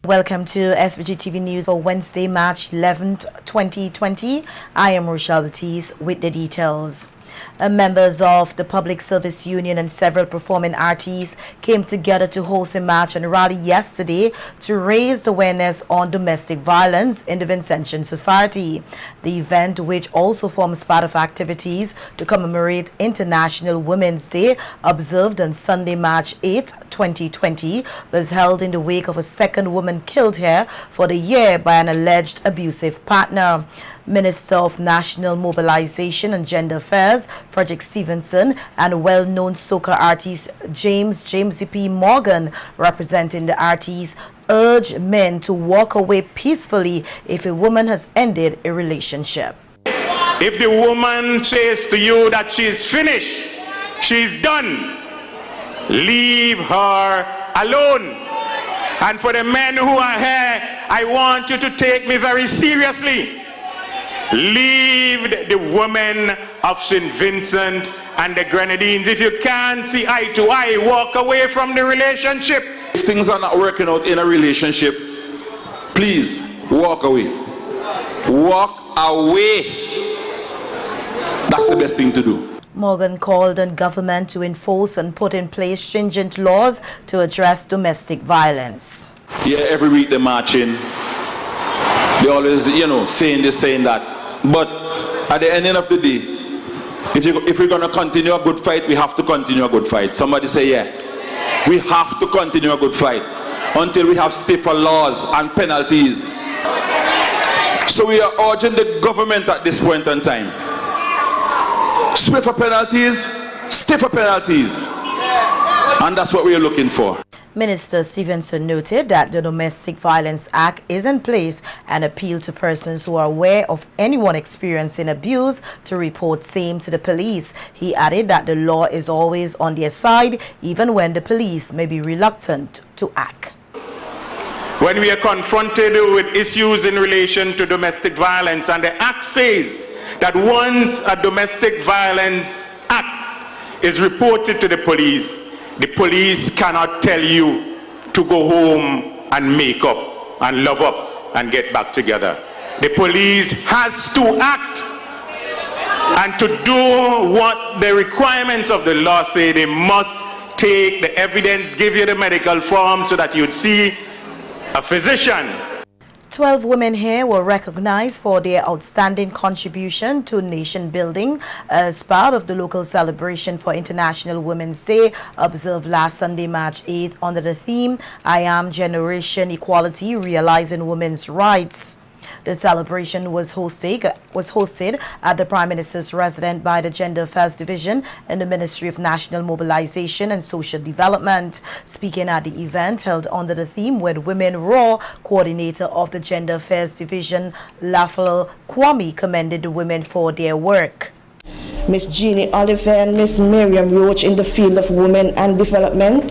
Welcome to SVG-TV News for Wednesday, March 11th, 2020. I am Rochelle Batiste with the details. Members of the Public Service Union and several performing artists came together to host a march and rally yesterday to raise awareness on domestic violence in the Vincentian society. The event, which also forms part of activities to commemorate International Women's Day, observed on Sunday, March 8, 2020, was held in the wake of a second woman killed here for the year by an alleged abusive partner. Minister of National Mobilization and Gender Affairs, Frederick Stevenson, and well-known soca artist James P. Morgan, representing the artists, urged men to walk away peacefully if a woman has ended a relationship. If the woman says to you that she's finished, she's done, leave her alone. And for the men who are here, I want you to take me very seriously. Leave the women of St. Vincent and the Grenadines. If you can't see eye to eye, walk away from the relationship. If things are not working out in a relationship, please walk away. Walk away. That's the best thing to do. Morgan called on government to enforce and put in place stringent laws to address domestic violence. Yeah, every week they're marching. They always, saying this, saying that. But at the end of the day, if we're going to continue a good fight, we have to continue a good fight. Somebody say, yeah. We have to continue a good fight until we have stiffer laws and penalties. So we are urging the government at this point in time. Swifter penalties, stiffer penalties. And that's what we are looking for. Minister Stevenson noted that the Domestic Violence Act is in place and appealed to persons who are aware of anyone experiencing abuse to report same to the police. He added that the law is always on their side, even when the police may be reluctant to act. When we are confronted with issues in relation to domestic violence, and the Act says that once a domestic violence act is reported to the police cannot tell you to go home and make up and love up and get back together. The police has to act and to do what the requirements of the law say. They must take the evidence, give you the medical form so that you'd see a physician. 12 women here were recognized for their outstanding contribution to nation building as part of the local celebration for International Women's Day observed last Sunday, March 8th, under the theme, I Am Generation Equality, Realizing Women's Rights. The celebration was hosted at the Prime Minister's residence by the Gender Affairs Division in the Ministry of National Mobilization and Social Development. Speaking at the event held under the theme with Women Raw, coordinator of the Gender Affairs Division, Lafel Kwame, commended the women for their work. Miss Jeannie Oliver and Miss Miriam Roach in the field of women and development,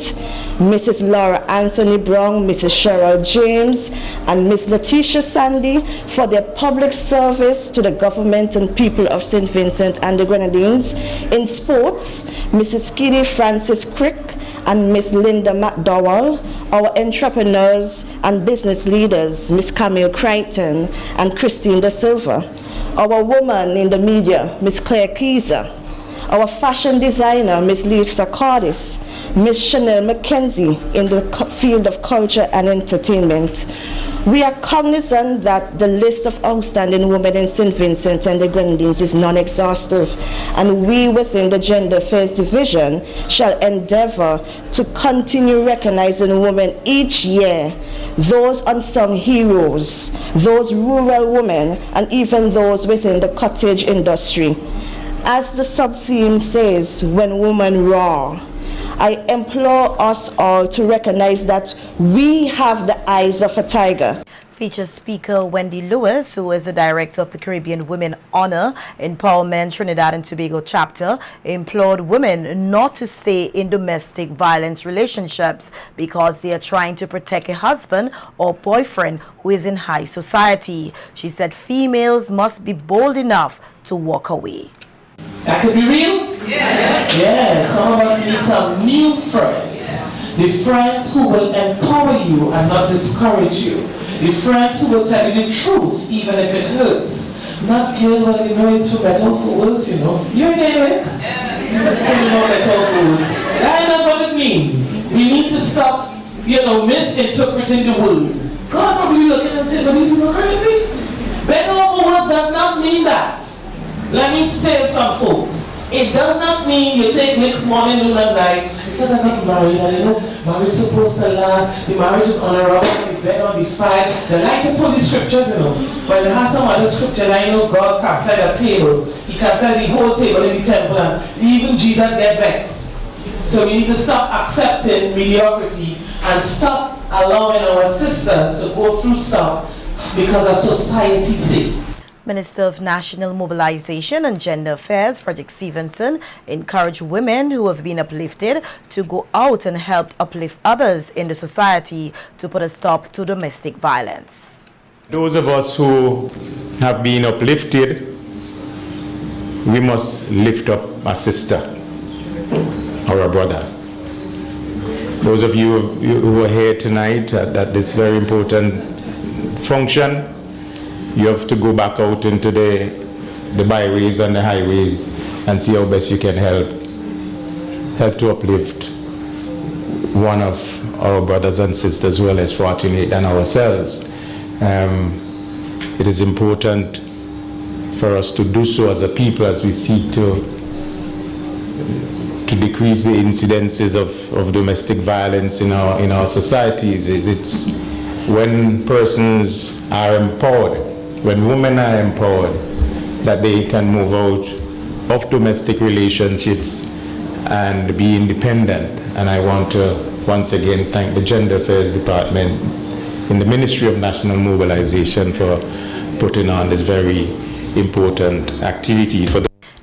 Mrs. Laura Anthony Brown, Mrs. Cheryl James, and Miss Letitia Sandy for their public service to the government and people of St. Vincent and the Grenadines. In sports, Mrs. Skinny Francis Crick and Miss Linda McDowell, our entrepreneurs and business leaders, Miss Camille Crichton and Christine Da Silva, our woman in the media, Miss Claire Keyser, our fashion designer, Miss Lisa Cardis, Miss Chanel McKenzie in the field of culture and entertainment. We are cognizant that the list of outstanding women in St. Vincent and the Grenadines is non-exhaustive, and we within the Gender Affairs Division shall endeavor to continue recognizing women each year, those unsung heroes, those rural women, and even those within the cottage industry. As the sub-theme says, when women roar, I implore us all to recognize that we have the eyes of a tiger. Featured speaker Wendy Lewis, who is the director of the Caribbean Women Honor Empowerment Trinidad and Tobago chapter, implored women not to stay in domestic violence relationships because they are trying to protect a husband or boyfriend who is in high society. She said females must be bold enough to walk away. That could be real? Yeah. Yeah, some of us need some new friends. The friends who will empower you and not discourage you. The friends who will tell you the truth even if it hurts. Not kill, well, you know, it's for better or for worse, you know. You ain't Rex? You know better or for worse. That's not what it means. We need to stop, you know, misinterpreting the word. God probably looking and saying, but these people are crazy. Better or for worse does not mean that. Let me save some folks. It does not mean you take next morning, noon and night, because I got married, and you know, marriage is supposed to last, the marriage is honorable, the bed on the fight. They like to pull the scriptures, you know. When they have some other scriptures, I know God captured a table. He captured the whole table in the temple, and even Jesus get vexed. So we need to stop accepting mediocrity and stop allowing our sisters to go through stuff because of society's sake. Minister of National Mobilization and Gender Affairs, Frederick Stevenson, encouraged women who have been uplifted to go out and help uplift others in the society to put a stop to domestic violence. Those of us who have been uplifted, we must lift up a sister or a brother. Those of you who are here tonight at this very important function, you have to go back out into the byways and the highways and see how best you can help to uplift one of our brothers and sisters who are less fortunate than ourselves. It is important for us to do so as a people as we seek to decrease the incidences of domestic violence in our societies. It's when persons are empowered, when women are empowered, that they can move out of domestic relationships and be independent. And I want to once again thank the Gender Affairs Department in the Ministry of National Mobilization for putting on this very important activity.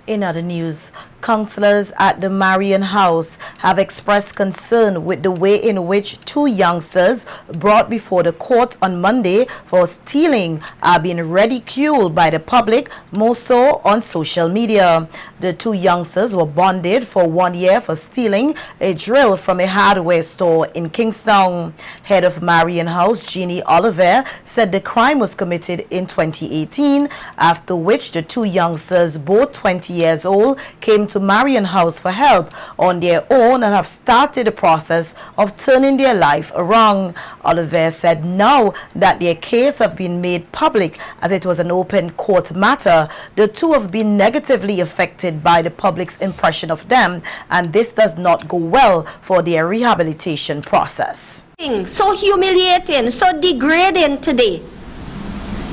In other news, councillors at the Marian House have expressed concern with the way in which two youngsters brought before the court on Monday for stealing are being ridiculed by the public, more so on social media. The two youngsters were bonded for 1 year for stealing a drill from a hardware store in Kingstown. Head of Marian House, Jeannie Oliver, said the crime was committed in 2018, after which the two youngsters, both 20 years old, came to Marian House for help on their own and have started the process of turning their life around. Oliver said now that their case have been made public as it was an open court matter, the two have been negatively affected by the public's impression of them, and this does not go well for their rehabilitation process. So humiliating, so degrading today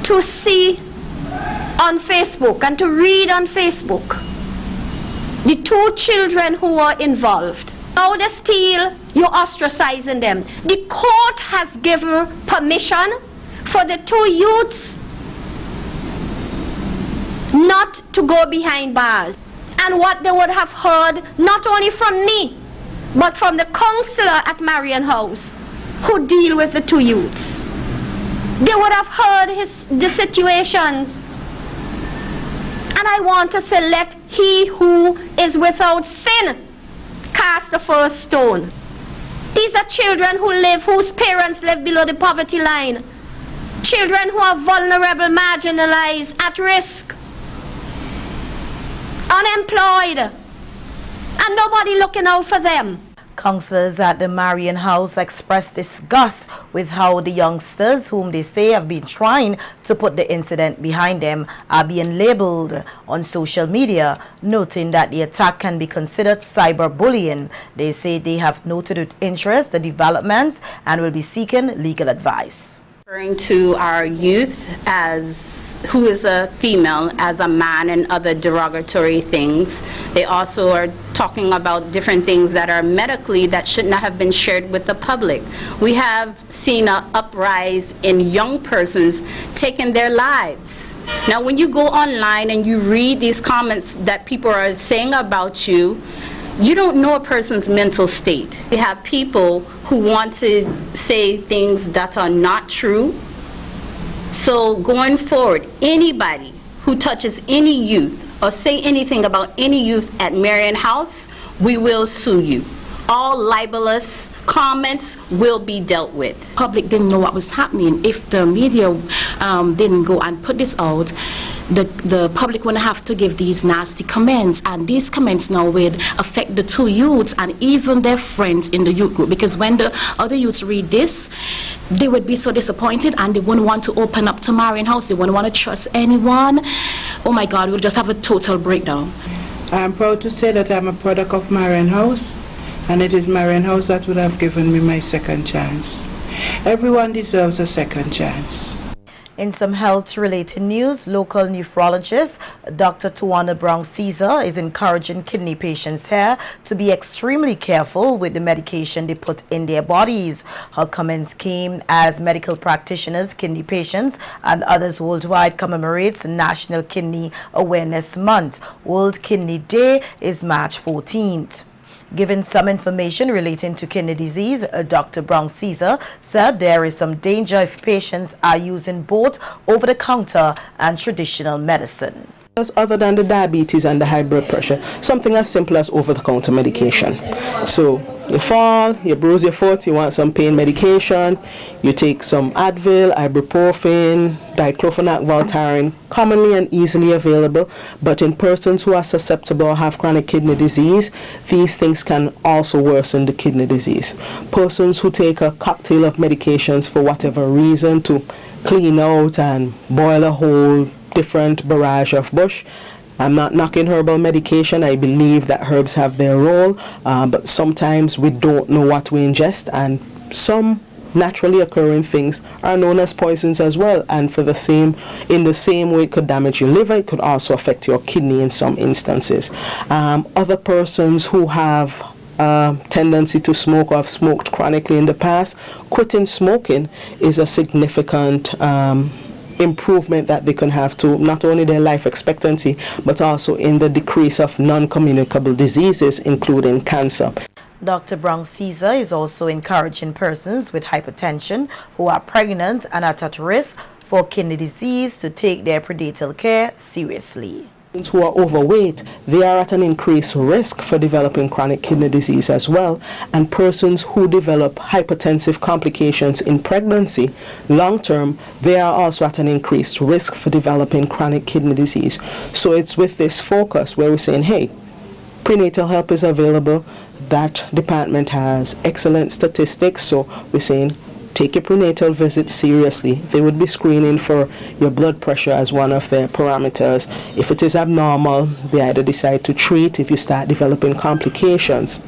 to see on Facebook and to read on Facebook the two children who are involved. Now they steal, you're ostracizing them. The court has given permission for the two youths not to go behind bars. And what they would have heard, not only from me, but from the counselor at Marian House, who deal with the two youths. They would have heard the situations. And I want to say, let he who is without sin cast the first stone. These are children whose parents live below the poverty line. Children who are vulnerable, marginalized, at risk, unemployed, and nobody looking out for them. Councillors at the Marian House expressed disgust with how the youngsters, whom they say have been trying to put the incident behind them, are being labeled on social media, noting that the attack can be considered cyberbullying. They say they have noted with interest the developments and will be seeking legal advice. Referring to our youth as who is a female as a man and other derogatory things. They also are talking about different things that are medically that should not have been shared with the public. We have seen an uprise in young persons taking their lives. Now when you go online and you read these comments that people are saying about you, you don't know a person's mental state. We have people who want to say things that are not true. So going forward, anybody who touches any youth or say anything about any youth at Marian House, we will sue you. all libelous comments will be dealt with. Public didn't know what was happening. If the media didn't go and put this out, the public wouldn't have to give these nasty comments, and these comments now would affect the two youths and even their friends in the youth group, because when the other youths read this, they would be so disappointed and they wouldn't want to open up to Marian House. They wouldn't want to trust anyone. Oh my God, we'll just have a total breakdown. I'm proud to say that I'm a product of Marian House, and it is Marian House that would have given me my second chance. Everyone deserves a second chance. In some health-related news, local nephrologist Dr. Tawana Brown-Caesar is encouraging kidney patients here to be extremely careful with the medication they put in their bodies. Her comments came as medical practitioners, kidney patients, and others worldwide commemorates National Kidney Awareness Month. World Kidney Day is March 14th. Given some information relating to kidney disease, Dr. Brown-Caesar said there is some danger if patients are using both over-the-counter and traditional medicine. Other than the diabetes and the high blood pressure, something as simple as over-the-counter medication. So you fall, you bruise your foot, you want some pain medication, you take some Advil, ibuprofen, diclofenac, Voltaren, commonly and easily available, but in persons who are susceptible or have chronic kidney disease, these things can also worsen the kidney disease. Persons who take a cocktail of medications for whatever reason to clean out and boil a whole different barrage of bush. I'm not knocking herbal medication. I believe that herbs have their role, but sometimes we don't know what we ingest, and some naturally occurring things are known as poisons as well, and in the same way it could damage your liver, it could also affect your kidney in some instances. Other persons who have tendency to smoke or have smoked chronically in the past, quitting smoking is a significant improvement that they can have to not only their life expectancy but also in the decrease of non-communicable diseases, including cancer. Dr. Brown-Caesar is also encouraging persons with hypertension who are pregnant and are at risk for kidney disease to take their prenatal care seriously. Who are overweight, they are at an increased risk for developing chronic kidney disease as well, and persons who develop hypertensive complications in pregnancy long term, they are also at an increased risk for developing chronic kidney disease. So it's with this focus where we're saying, hey, prenatal help is available. That department has excellent statistics, so we're saying take your prenatal visit seriously. They would be screening for your blood pressure as one of their parameters. If it is abnormal, they either decide to treat. If you start developing complications,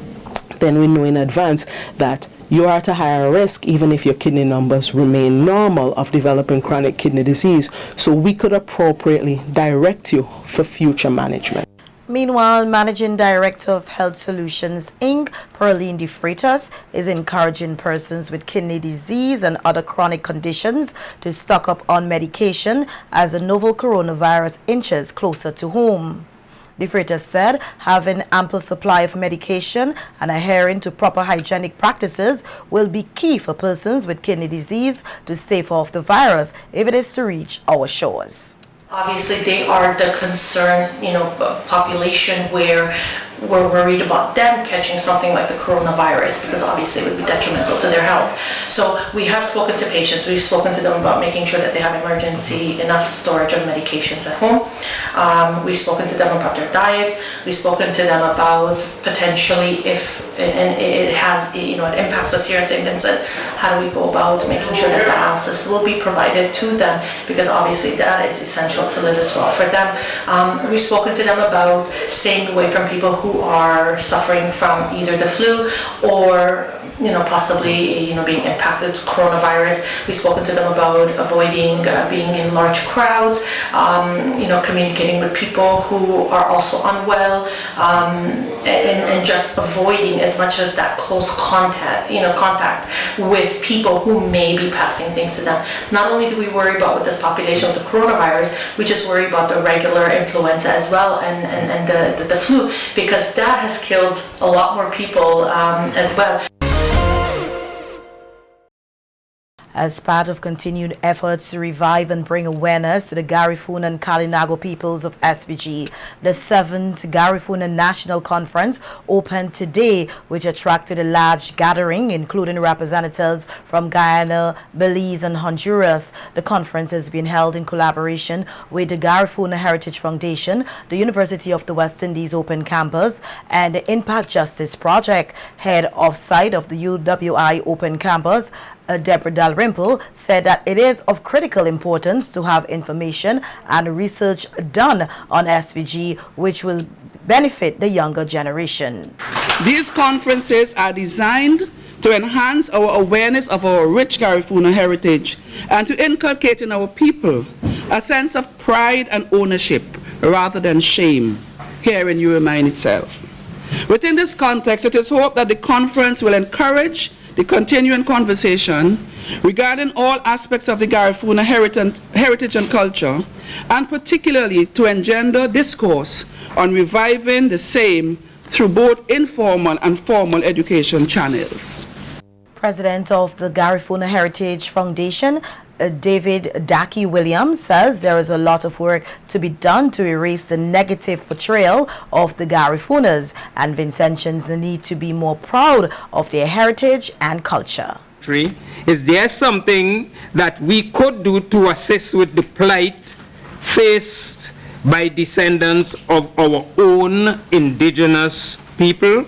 then we know in advance that you are at a higher risk, even if your kidney numbers remain normal, of developing chronic kidney disease. So we could appropriately direct you for future management. Meanwhile, Managing Director of Health Solutions, Inc., Pearline De Freitas, is encouraging persons with kidney disease and other chronic conditions to stock up on medication as the novel coronavirus inches closer to home. De Freitas said having ample supply of medication and adhering to proper hygienic practices will be key for persons with kidney disease to stave off the virus if it is to reach our shores. Obviously, they are the concerned, population where we're worried about them catching something like the coronavirus, because obviously it would be detrimental to their health. So we have spoken to patients. We've spoken to them about making sure that they have enough storage of medications at home. We've spoken to them about their diets. We've spoken to them about potentially it impacts us here in St. Vincent, how do we go about making sure that dialysis will be provided to them, because obviously that is essential to live as well for them. We've spoken to them about staying away from people who are suffering from either the flu or possibly being impacted with coronavirus. We've spoken to them about avoiding being in large crowds, communicating with people who are also unwell, and just avoiding as much of that close contact with people who may be passing things to them. Not only do we worry about with this population with the coronavirus, we just worry about the regular influenza as well and the flu, because that has killed a lot more people as well. As part of continued efforts to revive and bring awareness to the Garifuna and Kalinago peoples of SVG, the 7th Garifuna National Conference opened today, which attracted a large gathering, including representatives from Guyana, Belize, and Honduras. The conference has been held in collaboration with the Garifuna Heritage Foundation, the University of the West Indies Open Campus, and the Impact Justice Project. Head of site of the UWI Open Campus, Deborah Dalrymple, said that it is of critical importance to have information and research done on SVG, which will benefit the younger generation. These conferences are designed to enhance our awareness of our rich Garifuna heritage and to inculcate in our people a sense of pride and ownership rather than shame here in Uremine itself. Within this context, it is hoped that the conference will encourage the continuing conversation regarding all aspects of the Garifuna heritage and culture, and particularly to engender discourse on reviving the same through both informal and formal education channels. President of the Garifuna Heritage Foundation, David Daki Williams, says there is a lot of work to be done to erase the negative portrayal of the Garifunas, and Vincentians need to be more proud of their heritage and culture. Is there something that we could do to assist with the plight faced by descendants of our own indigenous people?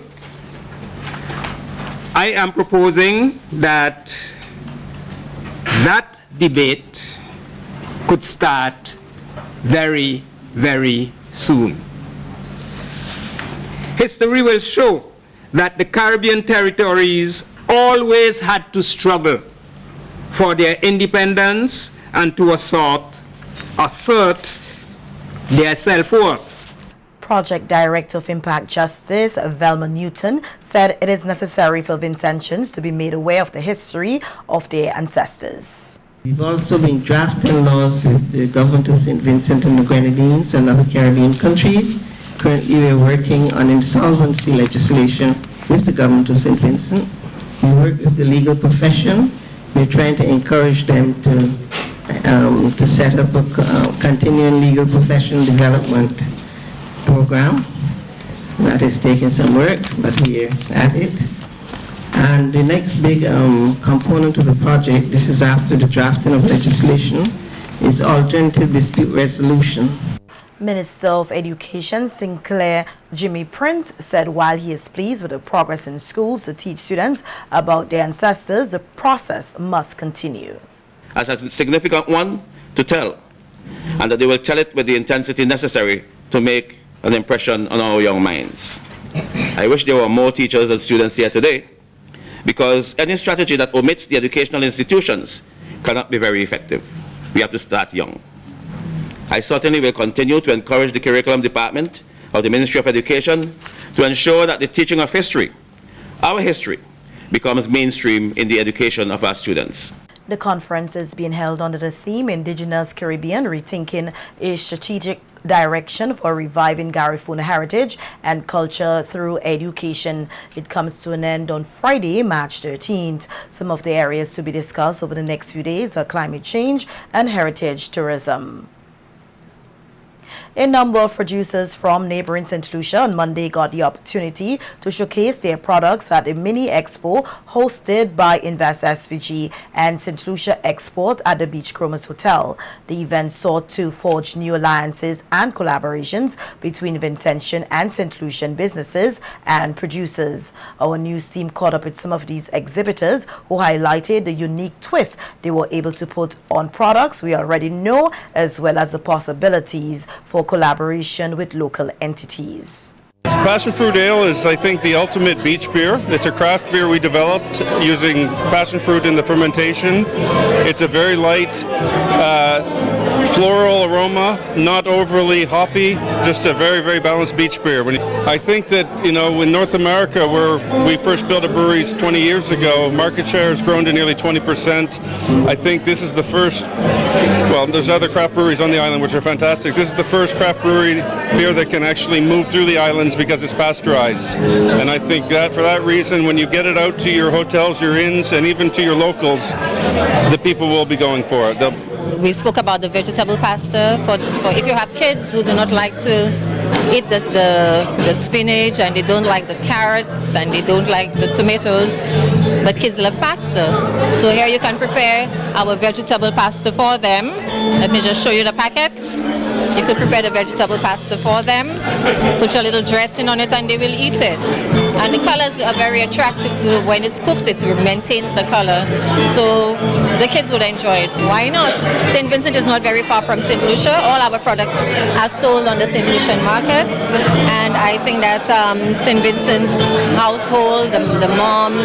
I am proposing that debate could start very, very soon. History will show that the Caribbean territories always had to struggle for their independence and to assert their self-worth. Project Director of Impact Justice, Velma Newton, said it is necessary for Vincentians to be made aware of the history of their ancestors. We've also been drafting laws with the government of St. Vincent and the Grenadines and other Caribbean countries. Currently, we're working on insolvency legislation with the government of St. Vincent. We work with the legal profession. We're trying to encourage them to set up a continuing legal profession development program. That is taking some work, but we're at it. And the next big component of the project, this is after the drafting of legislation, is alternative dispute resolution. Minister of Education Sinclair Jimmy Prince said while he is pleased with the progress in schools to teach students about their ancestors, the process must continue. As a significant one to tell, and that they will tell it with the intensity necessary to make an impression on our young minds. I wish there were more teachers and students here today, because any strategy that omits the educational institutions cannot be very effective. We have to start young. I certainly will continue to encourage the curriculum department of the Ministry of Education to ensure that the teaching of history, our history, becomes mainstream in the education of our students. The conference is being held under the theme Indigenous Caribbean, Rethinking a Strategic Direction for Reviving Garifuna Heritage and Culture Through Education. It comes to an end on Friday, March 13th. Some of the areas to be discussed over the next few days are climate change and heritage tourism. A number of producers from neighboring St. Lucia on Monday got the opportunity to showcase their products at the mini expo hosted by Invest SVG and St. Lucia Export at the Beach Chromas Hotel. The event sought to forge new alliances and collaborations between Vincentian and St. Lucian businesses and producers. Our news team caught up with some of these exhibitors who highlighted the unique twist they were able to put on products we already know, as well as the possibilities for collaboration with local entities. Passion Fruit Ale is, I think, the ultimate beach beer. It's a craft beer we developed using passion fruit in the fermentation. It's a very light, floral aroma, not overly hoppy, just a very, very balanced beach beer. I think that, in North America, where we first built a brewery 20 years ago, market share has grown to nearly 20%. I think this is the first, well, there's other craft breweries on the island which are fantastic. This is the first craft brewery beer that can actually move through the islands because it's pasteurized. And I think that for that reason, when you get it out to your hotels, your inns, and even to your locals, the people will be going for it. We spoke about the vegetable pasta for if you have kids who do not like to eat the spinach and they don't like the carrots and they don't like the tomatoes, but kids love pasta. So here you can prepare our vegetable pasta for them. Let me just show you the packet. You could prepare the vegetable pasta for them, put your little dressing on it and they will eat it. And the colors are very attractive to when it's cooked, it maintains the color. So the kids would enjoy it. Why not? St. Vincent is not very far from St. Lucia. All our products are sold on the St. Lucian market. And I think that St. Vincent's household, the moms,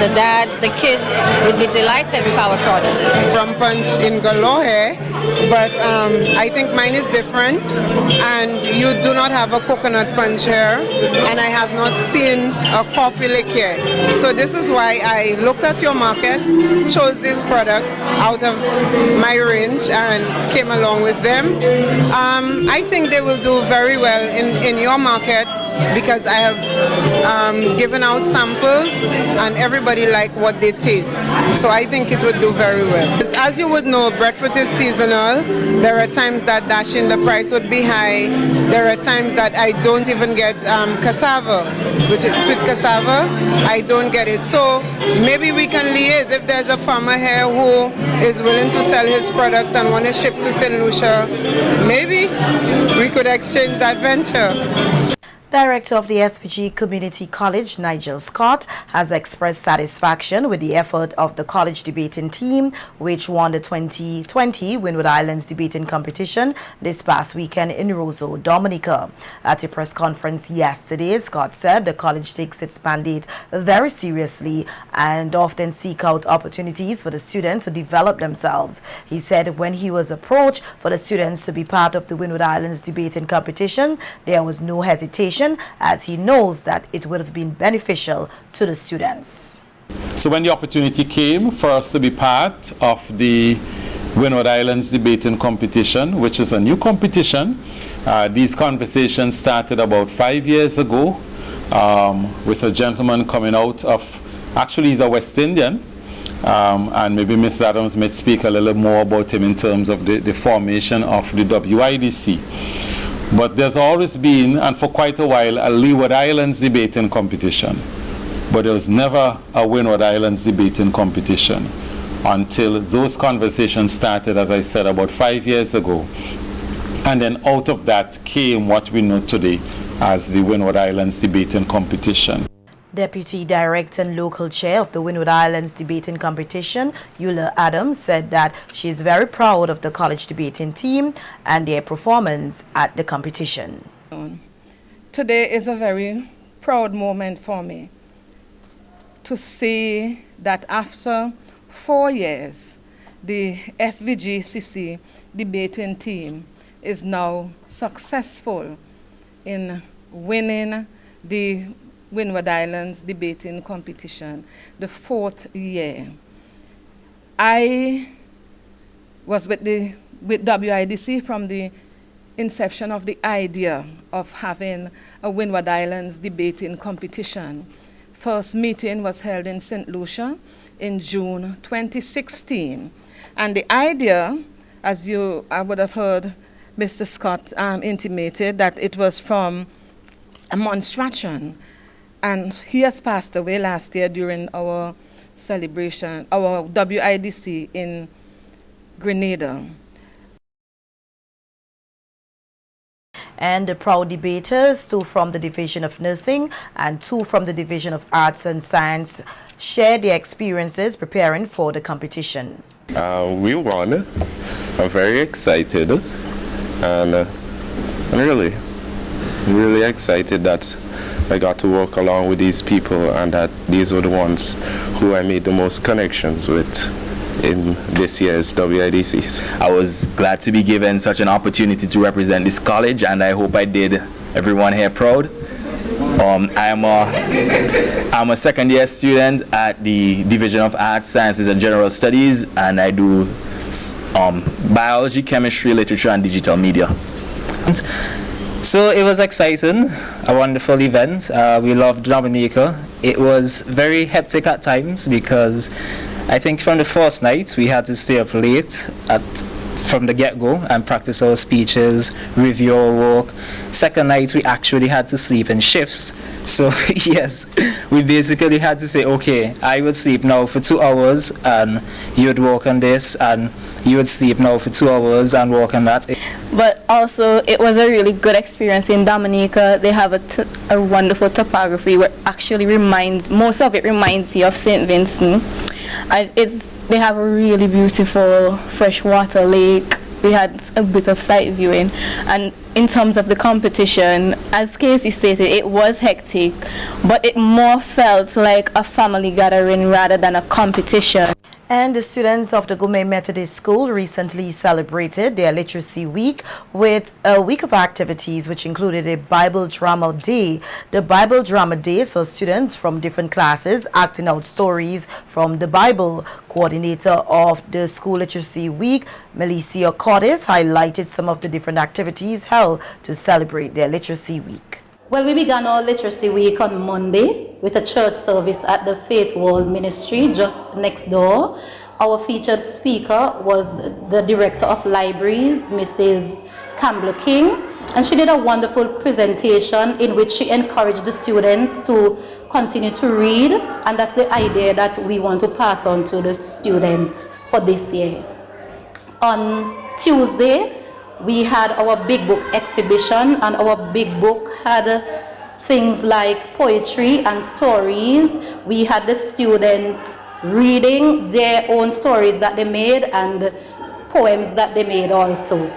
the dads, the kids would be delighted with our products. Rum punch in Galohe, but I think mine is different, and you do not have a coconut punch here, and I have not seen a coffee lick here. So this is why I looked at your market, chose these products out of my range and came along with them. I think they will do very well in your market, because I have given out samples and everybody like what they taste. So I think it would do very well. As you would know, breadfruit is seasonal. There are times that dashing the price would be high. There are times that I don't even get cassava, which is sweet cassava. I don't get it. So maybe we can liaise. If there's a farmer here who is willing to sell his products and want to ship to St. Lucia, maybe we could exchange that venture. Director of the SVG Community College, Nigel Scott, has expressed satisfaction with the effort of the college debating team, which won the 2020 Windward Islands debating competition this past weekend in Roseau, Dominica. At a press conference yesterday, Scott said the college takes its mandate very seriously and often seek out opportunities for the students to develop themselves. He said when he was approached for the students to be part of the Windward Islands debating competition, there was no hesitation, as he knows that it would have been beneficial to the students. So when the opportunity came for us to be part of the Windward Islands debating competition, which is a new competition, these conversations started about 5 years ago with a gentleman coming out of, actually he's a West Indian, and maybe Ms. Adams might speak a little more about him in terms of the formation of the WIDC. But there's always been, and for quite a while, a Leeward Islands debating competition. But there was never a Windward Islands debating competition until those conversations started, as I said, about 5 years ago. And then out of that came what we know today as the Windward Islands debating competition. Deputy Director and Local Chair of the Windward Islands debating competition, Eula Adams, said that she is very proud of the college debating team and their performance at the competition. Today is a very proud moment for me to see that after 4 years, the SVG-CC debating team is now successful in winning the Windward Islands debating competition, the 4th year. I was with WIDC from the inception of the idea of having a Windward Islands debating competition. First meeting was held in St. Lucia in June 2016. And the idea, as I would have heard Mr. Scott intimated, that it was from a monstration. And he has passed away last year during our celebration, our WIDC in Grenada. And the proud debaters, 2 from the Division of Nursing and 2 from the Division of Arts and Science, shared their experiences preparing for the competition. We won. I'm very excited and really excited that I got to work along with these people and that these were the ones who I made the most connections with. in this year's WIDC. I was glad to be given such an opportunity to represent this college, and I hope I did everyone here proud. I'm a second-year student at the Division of Arts, Sciences and General Studies, and I do biology, chemistry, literature, and digital media. So it was exciting, a wonderful event. We loved Dominica. It was very hectic at times because I think from the first night we had to stay up late from the get-go and practice our speeches, review our work. Second night we actually had to sleep in shifts. So yes, we basically had to say, okay, I would sleep now for 2 hours and you would work on this, and you would sleep now for 2 hours and work on that. But also it was a really good experience in Dominica. They have a wonderful topography where actually most of it reminds you of St. Vincent. They have a really beautiful freshwater lake. We had a bit of sight viewing. And in terms of the competition, as Casey stated, it was hectic, but it more felt like a family gathering rather than a competition. And the students of the Gourmet Methodist School recently celebrated their Literacy Week with a week of activities which included a Bible Drama Day. The Bible Drama Day saw students from different classes acting out stories from the Bible. Coordinator of the School Literacy Week, Melissa Cordes, highlighted some of the different activities held to celebrate their Literacy Week. Well, we began our Literacy Week on Monday with a church service at the Faith World Ministry just next door. Our featured speaker was the Director of Libraries, Mrs. Campbell King, and she did a wonderful presentation in which she encouraged the students to continue to read, and that's the idea that we want to pass on to the students for this year. On Tuesday, we had our big book exhibition, and our big book had things like poetry and stories. We had the students reading their own stories that they made and poems that they made also.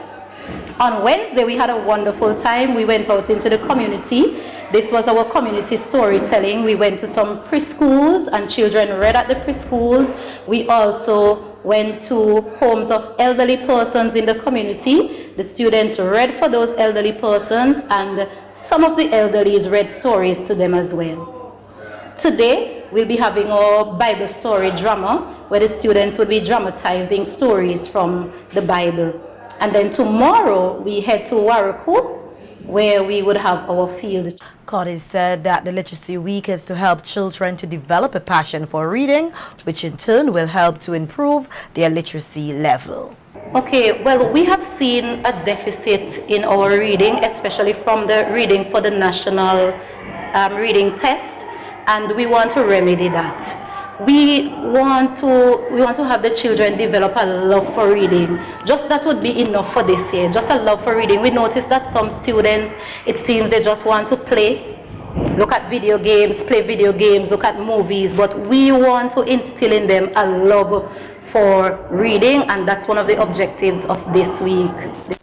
On Wednesday, we had a wonderful time. We went out into the community. This was our community storytelling. We went to some preschools and children read at the preschools. We also went to homes of elderly persons in the community. The students read for those elderly persons, and some of the elderlies read stories to them as well. Today, we'll be having our Bible story drama, where the students will be dramatizing stories from the Bible. And then tomorrow, we head to Waraku, where we would have our field. Cordes said that the Literacy Week is to help children to develop a passion for reading, which in turn will help to improve their literacy level. Okay, well, we have seen a deficit in our reading, especially from the reading for the national reading test, and we want to remedy that. We want to have the children develop a love for reading. Just that would be enough for this year, just a love for reading. We noticed that some students, it seems they just want to play, look at video games, play video games, look at movies, but we want to instill in them a love for reading, and that's one of the objectives of this week.